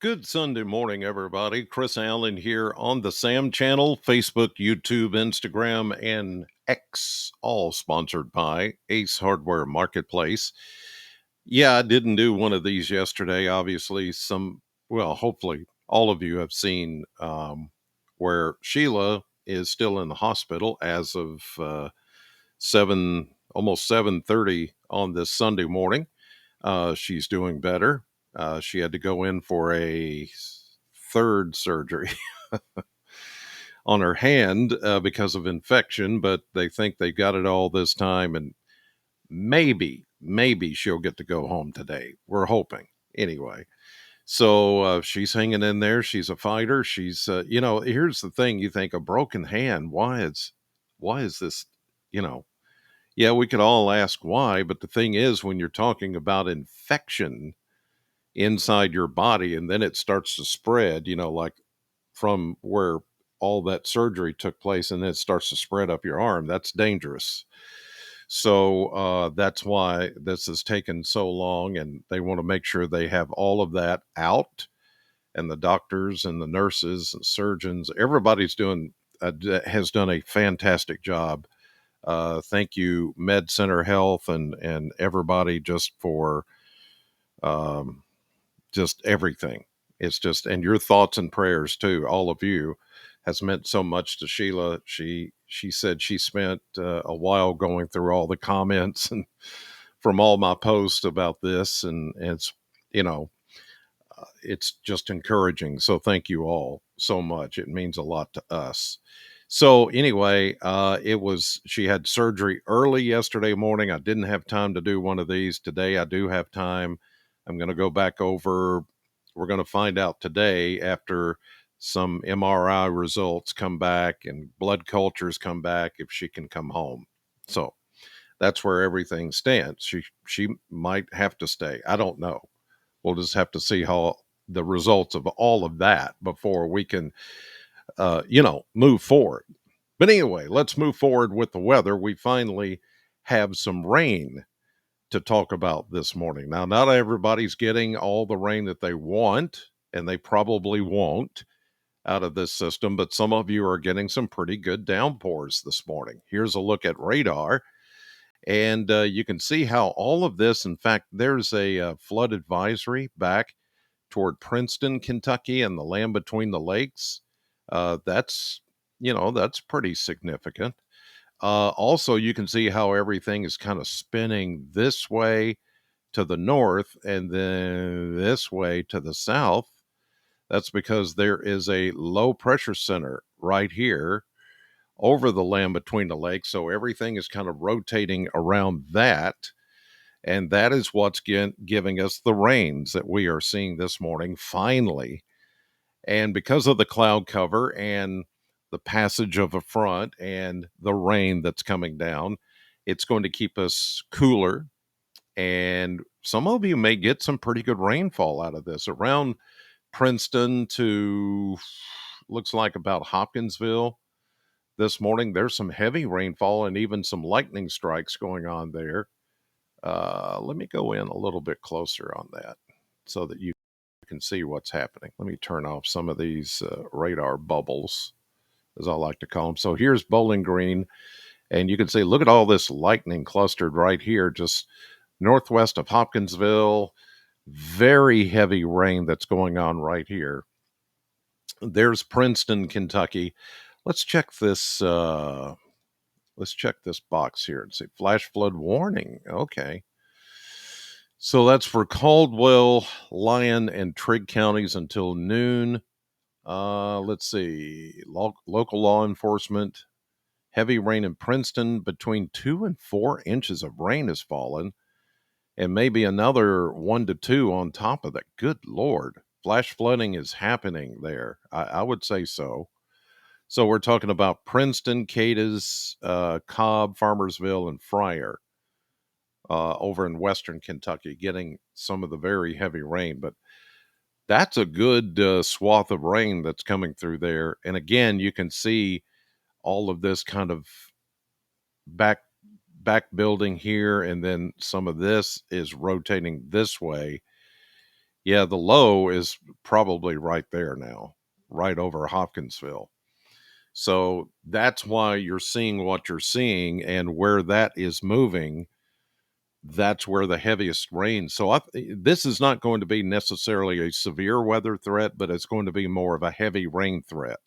Good Sunday morning, everybody. Chris Allen here on the Sam channel, Facebook, YouTube, Instagram, and X, all sponsored by Ace Hardware Marketplace. Yeah, I didn't do one of these yesterday. Obviously, hopefully, all of you have seen where Sheila is still in the hospital as of 7:30 on this Sunday morning. She's doing better. She had to go in for a third surgery on her hand because of infection, but they think they got it all this time, and maybe she'll get to go home today. We're hoping anyway. So she's hanging in there. She's a fighter. Here's the thing: you think a broken hand. Why is this? You know, yeah, we could all ask why, but the thing is, when you're talking about infection inside your body and then it starts to spread, like from where all that surgery took place and then it starts to spread up your arm, that's dangerous. So that's why this has taken so long, and they want to make sure they have all of that out. And the doctors and the nurses and surgeons, everybody's has done a fantastic job. Thank you, Med Center Health, and everybody, just for um, just everything. It's just, and your thoughts and prayers too, all of you, has meant so much to Sheila. She said she spent a while going through all the comments and from all my posts about this, and you know it's just encouraging. So thank you all so much. It means a lot to us. So anyway, she had surgery early yesterday morning. I didn't have time to do one of these today. I do have time. I'm going to go back over. We're going to find out today, after some MRI results come back and blood cultures come back, if she can come home. So that's where everything stands. She might have to stay. I don't know. We'll just have to see how the results of all of that before we can move forward. But anyway, let's move forward with the weather. We finally have some rain to talk about this morning. Now, not everybody's getting all the rain that they want, and they probably won't, out of this system, but some of you are getting some pretty good downpours this morning. Here's a look at radar, and you can see how all of this, in fact, there's a flood advisory back toward Princeton, Kentucky, and the land between the lakes. That's pretty significant. Also, you can see how everything is kind of spinning this way to the north and then this way to the south. That's because there is a low pressure center right here over the land between the lakes. So everything is kind of rotating around that. And that is what's giving us the rains that we are seeing this morning, finally. And because of the cloud cover and the passage of a front and the rain that's coming down, it's going to keep us cooler. And some of you may get some pretty good rainfall out of this around Princeton to, looks like, about Hopkinsville this morning. There's some heavy rainfall and even some lightning strikes going on there. Let me go in a little bit closer on that so that you can see what's happening. Let me turn off some of these radar bubbles, as I like to call them. So here's Bowling Green, and you can see, look at all this lightning clustered right here, just northwest of Hopkinsville. Very heavy rain that's going on right here. There's Princeton, Kentucky. Let's check this. Let's check this box here and see flash flood warning. Okay. So that's for Caldwell, Lyon, and Trigg counties until noon. Let's see. Local law enforcement. Heavy rain in Princeton. Between 2 and 4 inches of rain has fallen. And maybe another 1 to 2 on top of that. Good Lord. Flash flooding is happening there. I would say so. So we're talking about Princeton, Cadiz, Cobb, Farmersville, and Fryer. Over in western Kentucky, getting some of the very heavy rain. But that's a good swath of rain that's coming through there. And again, you can see all of this kind of back building here, and then some of this is rotating this way. Yeah, the low is probably right there now, right over Hopkinsville. So that's why you're seeing what you're seeing, and where that is moving, that's where the heaviest rain. So this is not going to be necessarily a severe weather threat, but it's going to be more of a heavy rain threat.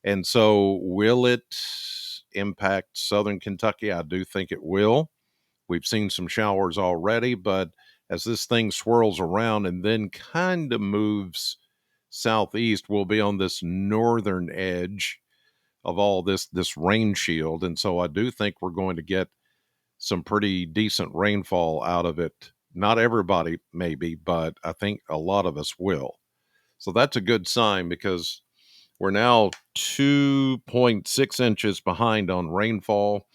And so, will it impact southern Kentucky? I do think it will. We've seen some showers already, but as this thing swirls around and then kind of moves southeast, we'll be on this northern edge of all this rain shield. And so I do think we're going to get some pretty decent rainfall out of it. Not everybody, maybe, but I think a lot of us will. So that's a good sign, because we're now 2.6 inches behind on rainfall.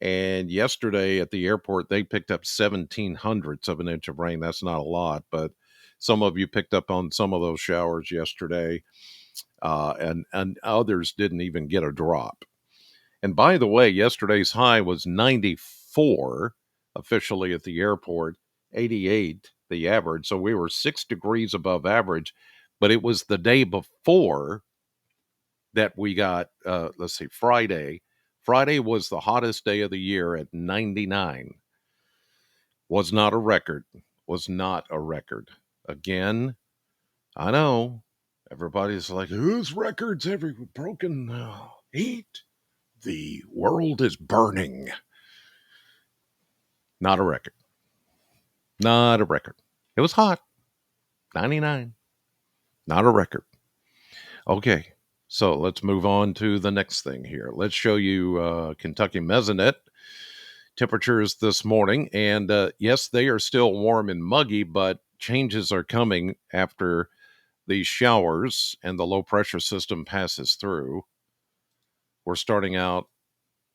And yesterday at the airport, they picked up 17 hundredths of an inch of rain. That's not a lot, but some of you picked up on some of those showers yesterday, and others didn't even get a drop. And by the way, yesterday's high was 94 officially at the airport, 88 the average. So we were 6 degrees above average, but it was the day before that we got, let's see, Friday. Friday was the hottest day of the year at 99. Was not a record. Was not a record. Again, I know everybody's like, whose records have we broken? Heat. The world is burning. Not a record. Not a record. It was hot. 99. Not a record. Okay. So let's move on to the next thing here. Let's show you Kentucky Mesonet temperatures this morning. And yes, they are still warm and muggy, but changes are coming after these showers and the low pressure system passes through. We're starting out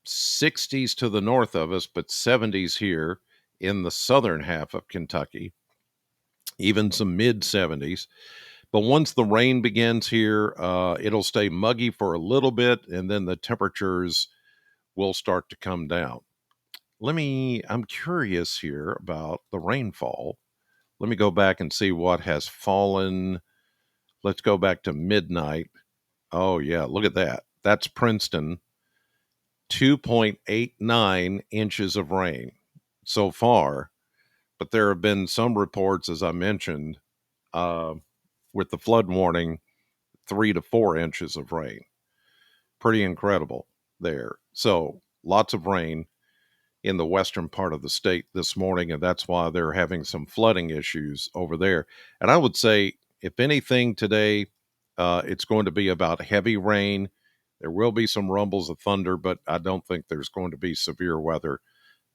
60s to the north of us, but 70s here in the southern half of Kentucky, even some mid 70s. But once the rain begins here, it'll stay muggy for a little bit, and then the temperatures will start to come down. I'm curious here about the rainfall. Let me go back and see what has fallen. Let's go back to midnight. Oh, yeah, look at that. That's Princeton, 2.89 inches of rain so far. But there have been some reports, as I mentioned, uh, with the flood warning, 3 to 4 inches of rain. Pretty incredible there. So lots of rain in the western part of the state this morning, and that's why they're having some flooding issues over there. And I would say, if anything today, it's going to be about heavy rain. There will be some rumbles of thunder, but I don't think there's going to be severe weather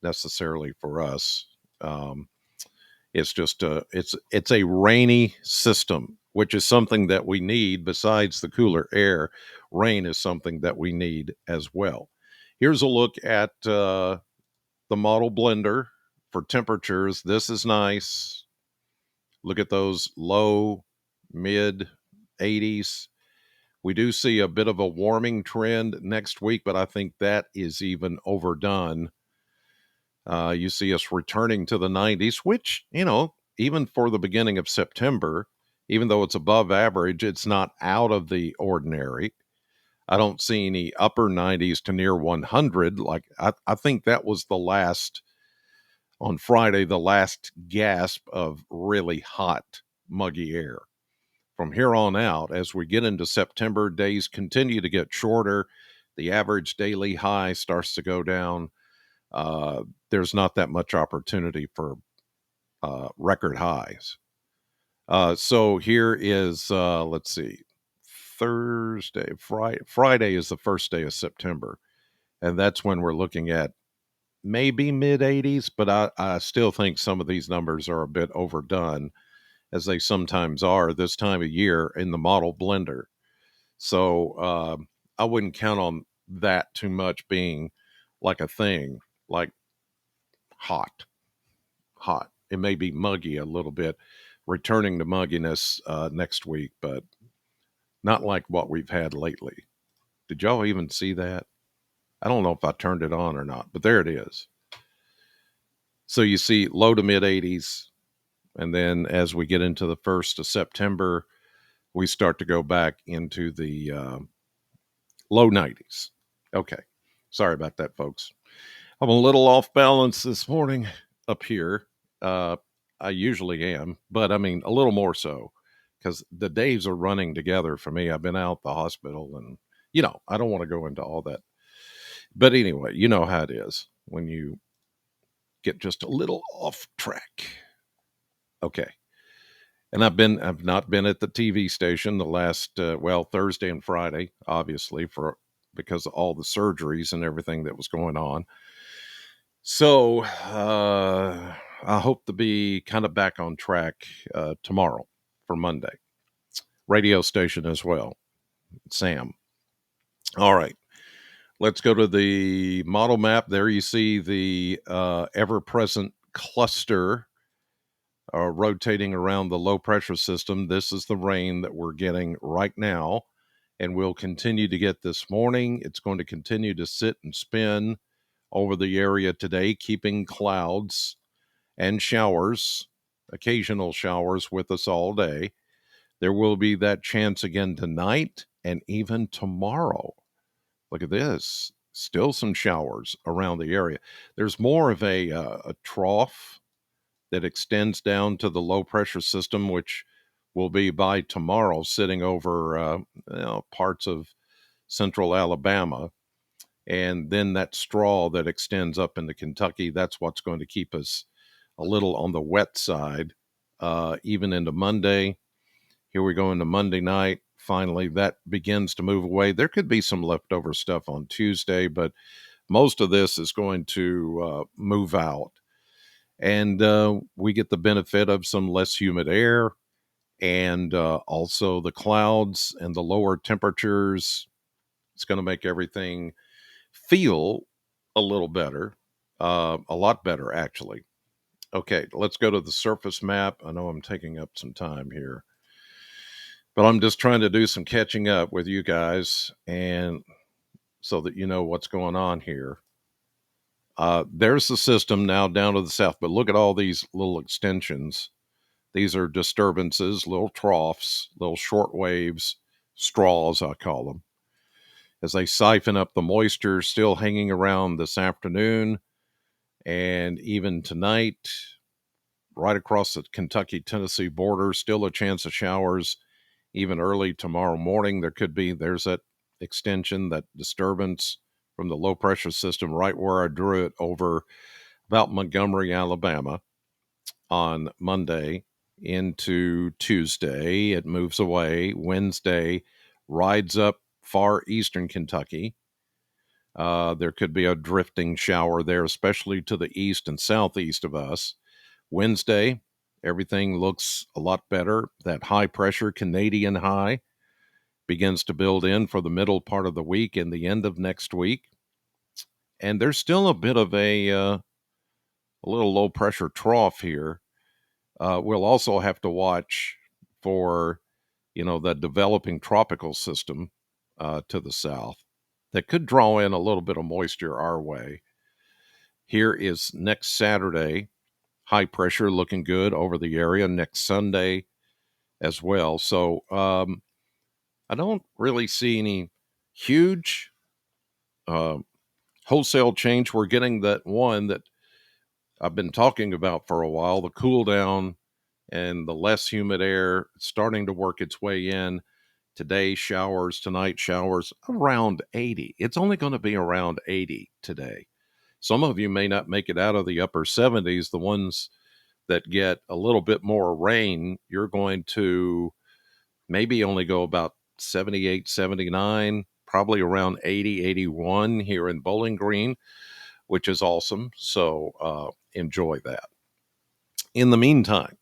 necessarily for us. It's just it's a rainy system, which is something that we need. Besides the cooler air, rain is something that we need as well. Here's a look at the model blender for temperatures. This is nice. Look at those low, mid 80s. We do see a bit of a warming trend next week, but I think that is even overdone. You see us returning to the 90s, which, even for the beginning of September, even though it's above average, it's not out of the ordinary. I don't see any upper 90s to near 100. Like, I think that was the last, on Friday, the last gasp of really hot, muggy air. From here on out, as we get into September, days continue to get shorter. The average daily high starts to go down. There's not that much opportunity for record highs. So here is, let's see, Thursday, Friday is the first day of September. And that's when we're looking at maybe mid 80s, but I still think some of these numbers are a bit overdone, as they sometimes are this time of year in the model blender. So I wouldn't count on that too much being like a thing, like hot. It may be muggy a little bit, returning to mugginess next week, but not like what we've had lately. Did y'all even see that? I don't know if I turned it on or not, but there it is. So you see low to mid 80s, And then as we get into the 1st of September, we start to go back into the low 90s. Okay. Sorry about that, folks. I'm a little off balance this morning up here. Uh, I usually am, but I mean, a little more so because the days are running together for me. I've been out the hospital and, I don't want to go into all that. But anyway, you know how it is when you get just a little off track. Okay. And I've not been at the TV station the last, Thursday and Friday, obviously, because of all the surgeries and everything that was going on. So I hope to be kind of back on track tomorrow for Monday. Radio station as well, Sam. All right, let's go to the model map. There you see the ever-present cluster rotating around the low pressure system. This is the rain that we're getting right now, and we'll continue to get this morning. It's going to continue to sit and spin over the area today, keeping clouds and showers, occasional showers with us all day. There will be that chance again tonight and even tomorrow. Look at this. Still some showers around the area. There's more of a trough that extends down to the low pressure system, which will be by tomorrow sitting over parts of central Alabama. And then that straw that extends up into Kentucky, that's what's going to keep us a little on the wet side, even into Monday. Here we go into Monday night. Finally, that begins to move away. There could be some leftover stuff on Tuesday, but most of this is going to move out. And we get the benefit of some less humid air and also the clouds and the lower temperatures. It's going to make everything feel a little better, a lot better, actually. Okay, let's go to the surface map. I know I'm taking up some time here, but I'm just trying to do some catching up with you guys and so that you know what's going on here. There's the system now down to the south, but look at all these little extensions. These are disturbances, little troughs, little short waves, straws, I call them, as they siphon up the moisture still hanging around this afternoon and even tonight, right across the Kentucky-Tennessee border, still a chance of showers. Even early tomorrow morning, there's that extension, that disturbance from the low pressure system right where I drew it over about Montgomery, Alabama on Monday into Tuesday. It moves away. Wednesday rides up far eastern Kentucky. There could be a drifting shower there, especially to the east and southeast of us. Wednesday, everything looks a lot better. That high pressure Canadian high begins to build in for the middle part of the week and the end of next week. And there's still a bit of a little low pressure trough here. We'll also have to watch for, the developing tropical system to the south that could draw in a little bit of moisture our way. Here is next Saturday, high pressure looking good over the area. Next Sunday as well. So I don't really see any huge wholesale change. We're getting that one that I've been talking about for a while, the cool down and the less humid air starting to work its way in. Today, showers, tonight, showers around 80. It's only going to be around 80 today. Some of you may not make it out of the upper 70s. The ones that get a little bit more rain, you're going to maybe only go about 78, 79, probably around 80, 81 here in Bowling Green, which is awesome. So enjoy that. In the meantime,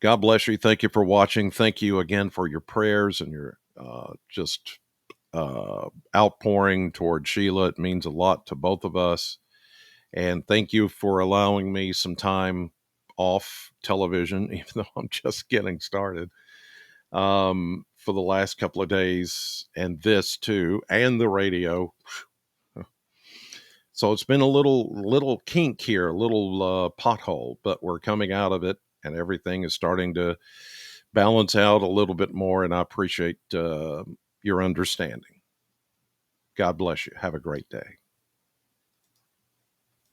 God bless you. Thank you for watching. Thank you again for your prayers and your just outpouring toward Sheila. It means a lot to both of us. And thank you for allowing me some time off television, even though I'm just getting started, for the last couple of days, and this too, and the radio. So it's been a little kink here, a little pothole, but we're coming out of it, and everything is starting to balance out a little bit more. And I appreciate your understanding. God bless you. Have a great day.